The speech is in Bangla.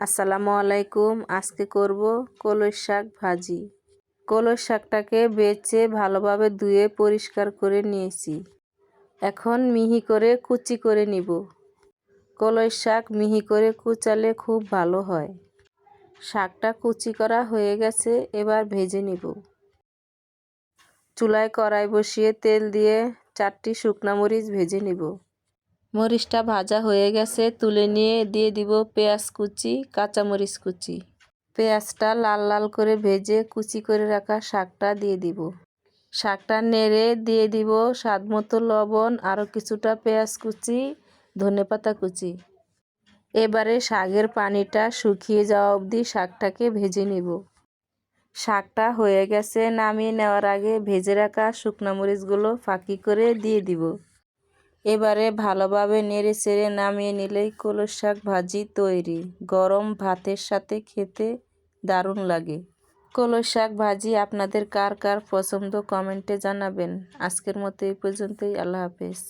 আসসালামু আলাইকুম। আজকে করব কলই শাক ভাজি। কলই শাকটাকে বেছে ভালোভাবে ধুয়ে পরিষ্কার করে নিয়েছি। এখন মিহি করে কুচি করে নিব। কলই শাক মিহি করে কুচালে খুব ভালো হয়। শাকটা কুচি করা হয়ে গেছে, এবার ভেজে নিব। চুলায় কড়াই বসিয়ে তেল দিয়ে 4টি শুকনা মরিচ ভেজে নিব। মরিচটা ভাজা হয়ে গেছে, তুলে নিয়ে দিয়ে দিব পেঁয়াজ কুচি, কাঁচামরিচ কুচি। পেঁয়াজটা লাল লাল করে ভেজে কুচি করে রাখা শাকটা দিয়ে দিব। শাকটা নেড়ে দিয়ে দিব স্বাদমতো লবণ, আরও কিছুটা পেঁয়াজ কুচি, ধনেপাতা কুচি। এবারে শাকের পানিটা শুকিয়ে যাওয়া অবধি শাকটাকে ভেজে নিব। শাকটা হয়ে গেছে, নামিয়ে নেওয়ার আগে ভেজে রাখা শুকনা মরিচগুলো ফাঁকি করে দিয়ে দিব। এবারে ভালোভাবে নেড়ে চেড়ে নামিয়ে নিলেই কলই শাক ভাজি তৈরি। গরম ভাতের সাথে খেতে দারুণ লাগে। কলই শাক ভাজি আপনাদের কার কার পছন্দ কমেন্টে জানাবেন। আজকের মতো এই পর্যন্তই। আল্লাহ হাফেজ।